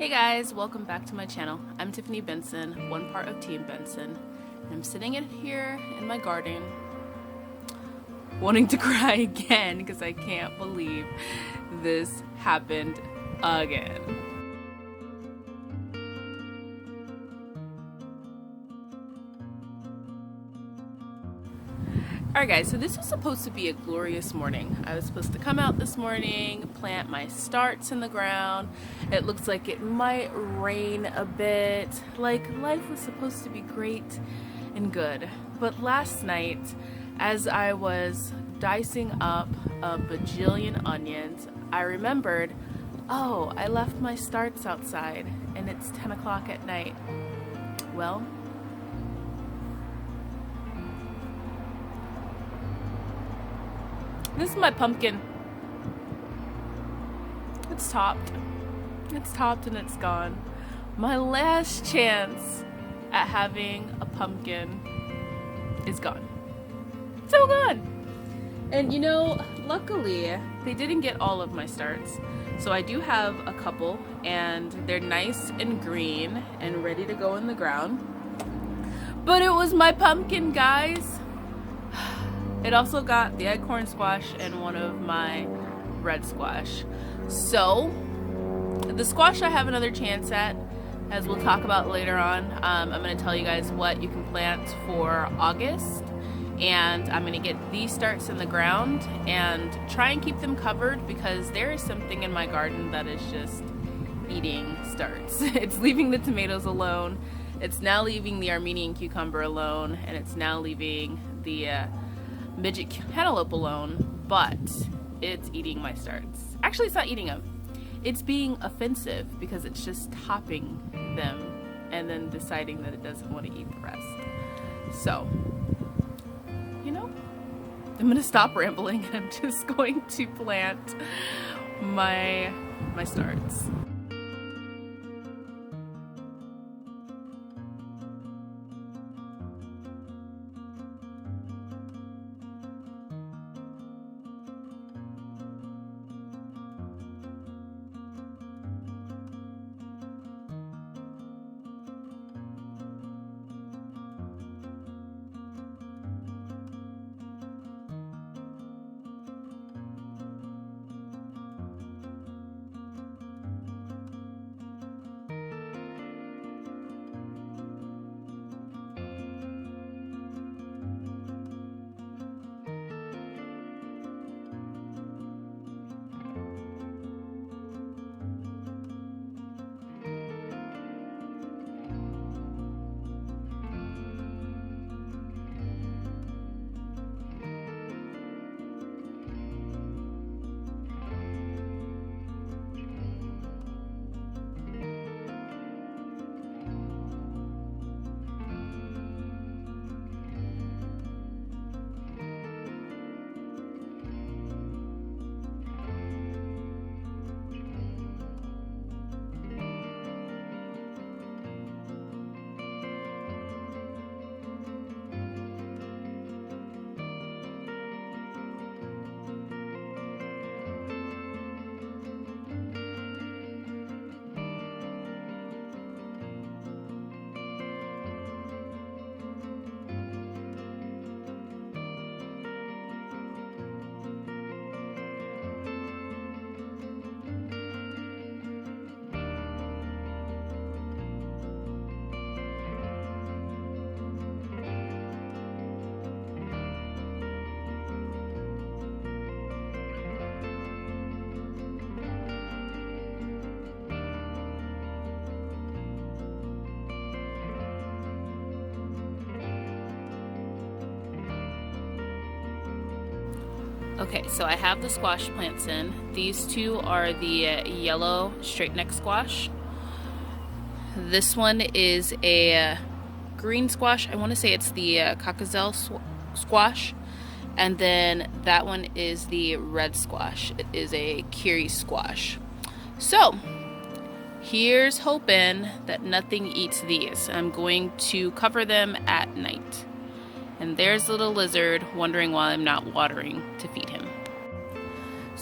Hey guys, welcome back to my channel. I'm Tiffany Benson, one part of Team Benson, and I'm sitting in here in my garden wanting to cry again because I can't believe this happened again. Alright guys, so this was supposed to be a glorious morning. I was supposed to come out this morning, plant my starts in the ground. It looks like it might rain a bit. Like, life was supposed to be great and good. But last night, as I was dicing up a bajillion onions, I remembered, oh, I left my starts outside and it's 10 o'clock at night. Well, this is my pumpkin. It's topped. It's topped and it's gone. My last chance at having a pumpkin is gone. So gone. And you know, luckily, they didn't get all of my starts. So I do have a couple and they're nice and green and ready to go in the ground. But it was my pumpkin, guys. It also got the acorn squash and one of my red squash. So, the squash I have another chance at, as we'll talk about later on. I'm going to tell you guys what you can plant for August. And I'm going to get these starts in the ground and try and keep them covered because there is something in my garden that is just eating starts. It's leaving the tomatoes alone. It's now leaving the Armenian cucumber alone. And it's now leaving the midget cantaloupe alone, but it's eating my starts. Actually, it's not eating them. It's being offensive because it's just topping them and then deciding that it doesn't want to eat the rest. So, you know, I'm gonna stop rambling and I'm just going to plant my starts. Okay, so I have the squash plants in. These two are the yellow straight neck squash. This one is a green squash. I want to say it's the cockazel squash. And then that one is the red squash. It is a kiri squash. So, here's hoping that nothing eats these. I'm going to cover them at night. And there's little lizard wondering why I'm not watering to feed him.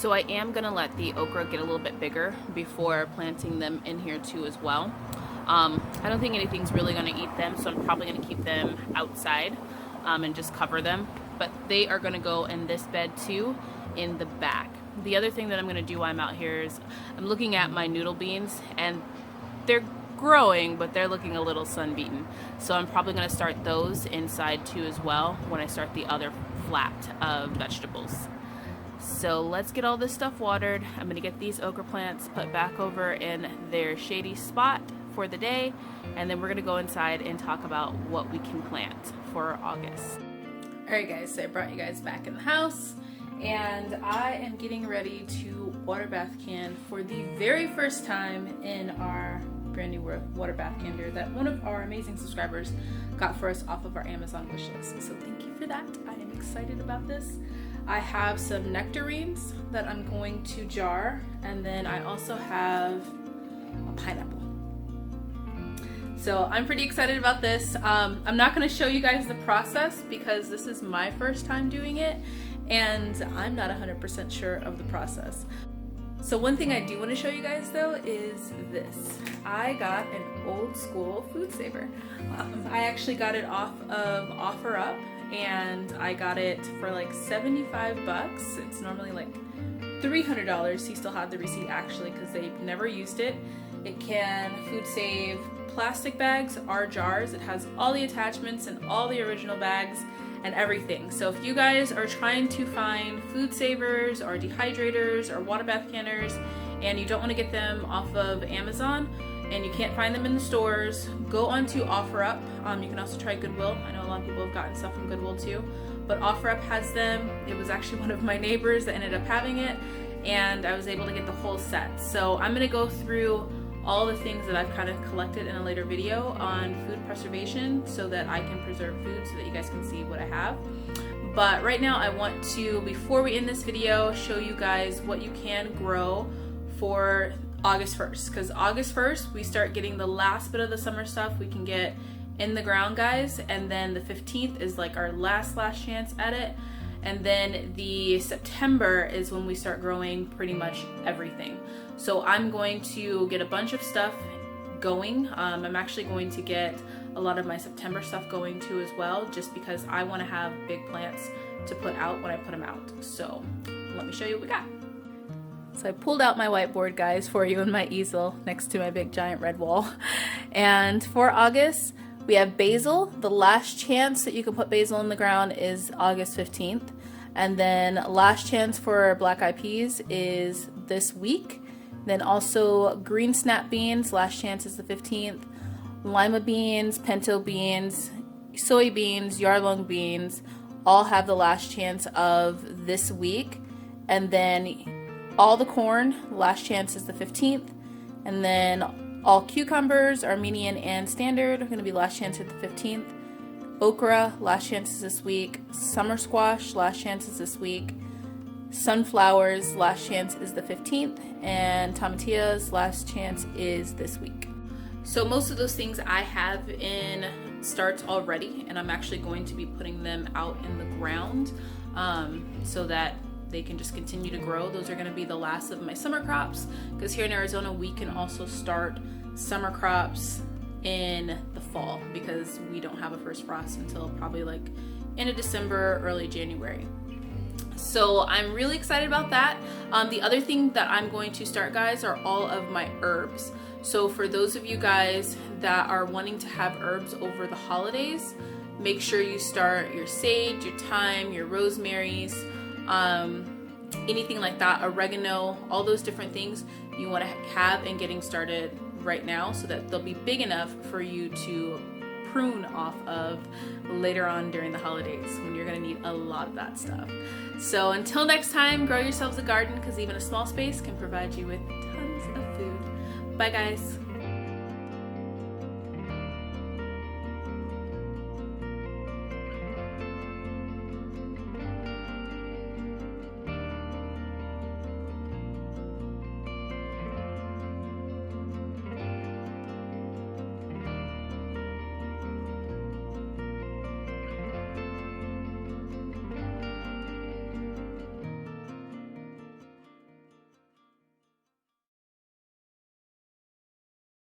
So I am gonna let the okra get a little bit bigger before planting them in here too as well. I don't think anything's really gonna eat them, so I'm probably gonna keep them outside and just cover them. But they are gonna go in this bed too, in the back. The other thing that I'm gonna do while I'm out here is I'm looking at my noodle beans, and they're growing, but they're looking a little sun-beaten. So I'm probably gonna start those inside too as well when I start the other flat of vegetables. So let's get all this stuff watered. I'm gonna get these okra plants put back over in their shady spot for the day, and then we're gonna go inside and talk about what we can plant for August. All right guys, so I brought you guys back in the house, and I am getting ready to water bath can for the very first time in our brand new water bath can here that one of our amazing subscribers got for us off of our Amazon wish list. So thank you for that. I am excited about this. I have some nectarines that I'm going to jar, and then I also have a pineapple. So I'm pretty excited about this. I'm not going to show you guys the process because this is my first time doing it, and I'm not 100% sure of the process. So one thing I do want to show you guys though is this. I got an old school food saver. I actually got it off of OfferUp, and I got it for like 75 bucks. It's normally like $300. He still had the receipt actually because they never used it. It can food save plastic bags or jars. It has all the attachments and all the original bags and everything. So if you guys are trying to find food savers or dehydrators or water bath canners and you don't want to get them off of Amazon and you can't find them in the stores, go onto OfferUp. You can also try Goodwill. I know a lot of people have gotten stuff from Goodwill too, but OfferUp has them. It was actually one of my neighbors that ended up having it, and I was able to get the whole set. So I'm gonna go through all the things that I've kind of collected in a later video on food preservation so that I can preserve food so that you guys can see what I have. But right now I want to, before we end this video, show you guys what you can grow for August 1st, because August 1st we start getting the last bit of the summer stuff we can get in the ground, guys, and then the 15th is like our last chance at it, and then the September is when we start growing pretty much everything. So I'm going to get a bunch of stuff going. I'm actually going to get a lot of my September stuff going too as well, just because I want to have big plants to put out when I put them out. So let me show you what we got. So I pulled out my whiteboard, guys, for you and my easel next to my big giant red wall. And for August, we have basil. The last chance that you can put basil in the ground is August 15th. And then last chance for black eyed peas is this week. Then also green snap beans, last chance is the 15th. Lima beans, pinto beans, soybeans, yardlong beans, all have the last chance of this week. And then all the corn, last chance is the 15th. And then all cucumbers, Armenian and standard, are going to be last chance at the 15th. Okra, last chance is this week. Summer squash, last chance is this week. Sunflowers, last chance is the 15th. And tomatillas, last chance is this week. So most of those things I have in starts already, and I'm actually going to be putting them out in the ground so that they can just continue to grow. Those are going to be the last of my summer crops, because here in Arizona we can also start summer crops in the fall because we don't have a first frost until probably like end of December, early January. So I'm really excited about that. The other thing that I'm going to start, guys, are all of my herbs. So for those of you guys that are wanting to have herbs over the holidays, make sure you start your sage, your thyme, your rosemaries, anything like that, oregano, all those different things you want to have and getting started right now so that they'll be big enough for you to prune off of later on during the holidays when you're going to need a lot of that stuff. So until next time, grow yourselves a garden, because even a small space can provide you with tons of food. Bye guys.